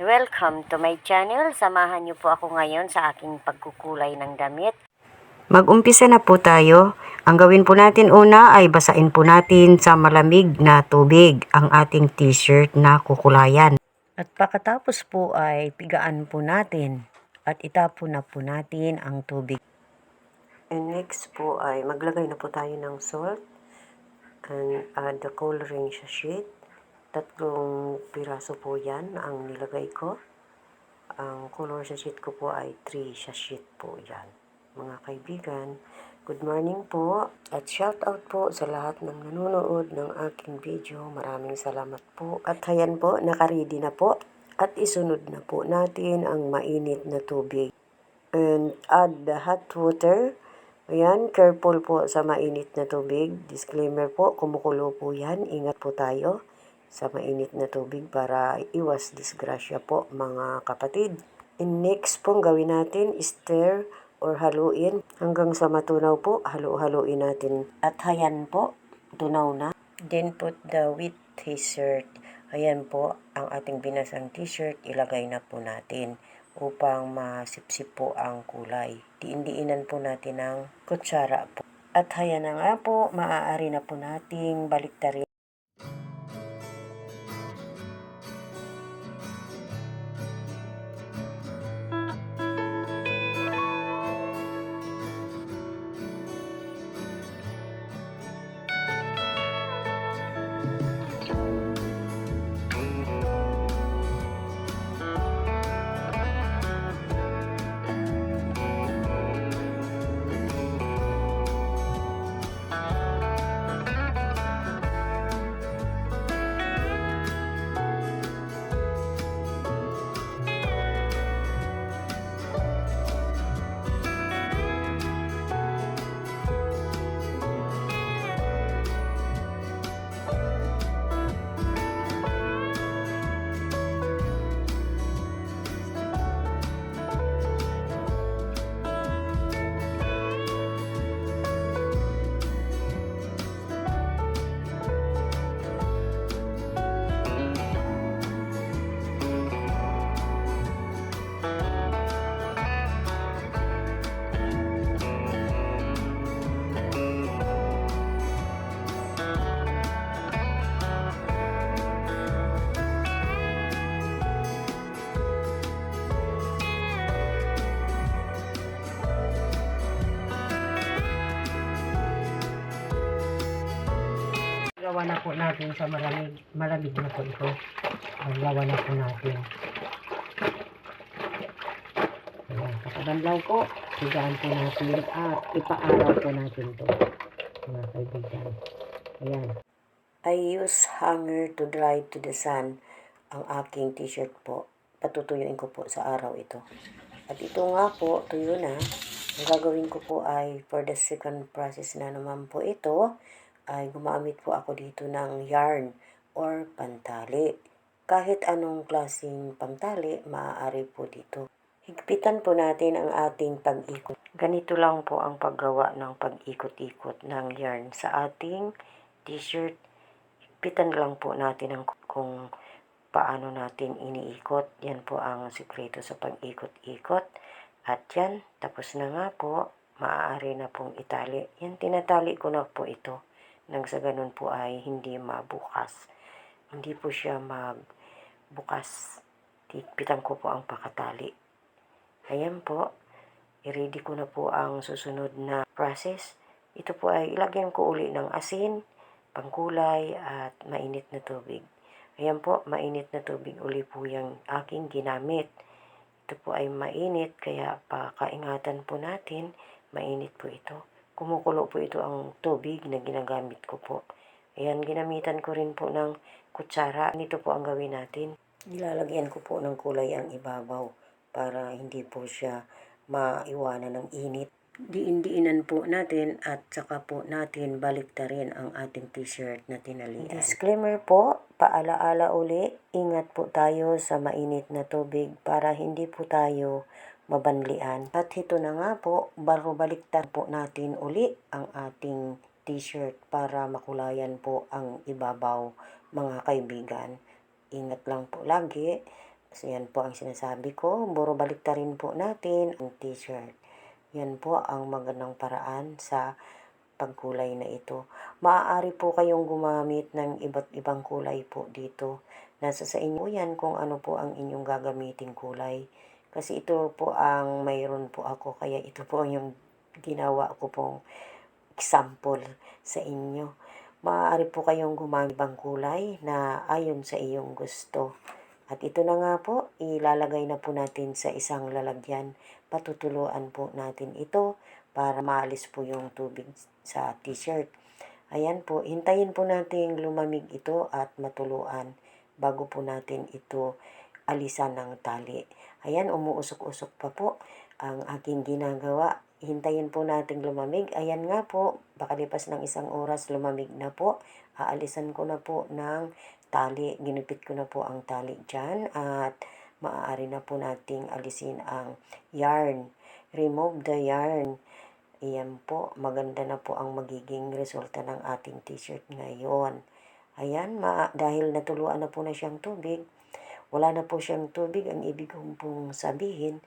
Welcome to my channel. Samahan niyo po ako ngayon sa aking pagkukulay ng damit. Mag-umpisa na po tayo. Ang gawin po natin una ay basain po natin sa malamig na tubig ang ating t-shirt na kukulayan. At pagkatapos po ay pigaan po natin at itapon na po natin ang tubig. And next po ay maglagay na po tayo ng salt and add the coloring sheet. 3 piraso po yan ang nilagay ko. Ang color sheet ko po ay 3 sheet po yan. Mga kaibigan, good morning po at shout out po sa lahat ng nanonood ng aking video. Maraming salamat po. At ayan po, nakaready na po. At isunod na po natin ang mainit na tubig. And add the hot water. Ayan, careful po sa mainit na tubig. Disclaimer po, kumukulo po yan. Ingat po tayo sa mainit na tubig para iwas disgrasya po mga kapatid. And next pong gawin natin, stir or haluin hanggang sa matunaw po. Halu-haluin natin. At ayan po, tunaw na. Then put the wet t-shirt. Ayan po, ang ating binasang t-shirt, ilagay na po natin upang masipsip po ang kulay. Diin-diinan po natin ng kutsara po. At ayan na nga po, maaari na po nating baliktarin. Gawa na po natin sa malamig na po ito. Gawa na po natin. Ayan, kapabanlaw po. Sigaan po natin at ipaaraw po natin ito. Mga kaibigan. Ayan. I use hanger to dry to the sun ang aking t-shirt po. Patutuyuin ko po sa araw ito. At ito nga po, tuyo na. Ang gagawin ko po ay for the second process na naman po ito, ay gumamit po ako dito ng yarn or pantali. Kahit anong klaseng pantali, maaari po dito. Higpitan po natin ang ating pag-ikot. Ganito lang po ang paggawa ng pag-ikot-ikot ng yarn sa ating t-shirt. Higpitan lang po natin kung paano natin iniikot. Yan po ang sikreto sa pag-ikot-ikot. At yan, tapos na nga po, maaari na pong itali. Yan, tinatali ko na po ito. Nang sa ganun po ay hindi mabukas. Hindi po siya magbukas. Higpitan ko po ang pakatali. Ayan po. I-ready ko na po ang susunod na process. Ito po ay ilagyan ko uli ng asin, pangkulay at mainit na tubig. Ayan po, mainit na tubig uli po yung aking ginamit. Ito po ay mainit kaya pakaingatan po natin, mainit po ito. Kumukulo po ito ang tubig na ginagamit ko po. Ayan, ginamitan ko rin po ng kutsara. Nito po ang gawin natin. Nilalagyan ko po ng kulay ang ibabaw para hindi po siya maiwanan ng init. Diin-diinan po natin at saka po natin baliktarin ang ating t-shirt na tinalian. Disclaimer po, paalaala uli, ingat po tayo sa mainit na tubig para hindi po tayo mabanlian. At ito na nga po, baliktad po natin uli ang ating t-shirt para makulayan po ang ibabaw, mga kaibigan. Ingat lang po lagi. So yan po ang sinasabi ko, baliktarin po natin ang t-shirt. Yan po ang magandang paraan sa pagkulay na ito. Maaari po kayong gumamit ng iba't ibang kulay po dito. Nasa sa inyo yan kung ano po ang inyong gagamiting kulay. Kasi ito po ang mayroon po ako, kaya ito po yung ginawa ko pong example sa inyo. Maaari po kayong gumamit ng kulay na ayon sa iyong gusto. At ito na nga po, ilalagay na po natin sa isang lalagyan. Patutuluan po natin ito para maalis po yung tubig sa t-shirt. Ayan po, hintayin po natin lumamig ito at matuluan bago po natin ito alisan ng tali. Ayan, umuusok-usok pa po ang aking ginagawa. Hintayin po natin lumamig. Ayan nga po, pakalipas ng 1 oras lumamig na po. Aalisan ko na po ng tali. Ginupit ko na po ang tali dyan at maaari na po nating alisin ang yarn. Remove the yarn. Ayan po, maganda na po ang magiging resulta ng ating t-shirt ngayon. Ayan, dahil natuluan na po na siyang tubig, wala na po siyang tubig, ang ibig kong pong sabihin,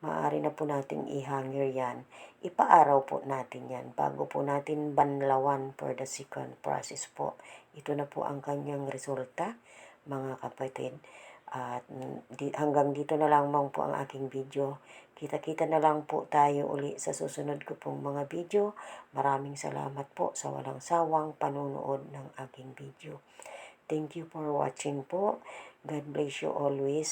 maaari na po natin i-hanger yan. Ipaaraw po natin yan bago po natin banlawan for the second process po. Ito na po ang kanyang resulta, mga kapatid. At hanggang dito na lang po ang aking video. Kita-kita na lang po tayo uli sa susunod ko pong mga video. Maraming salamat po sa walang sawang panonood ng aking video. Thank you for watching po. God bless you always.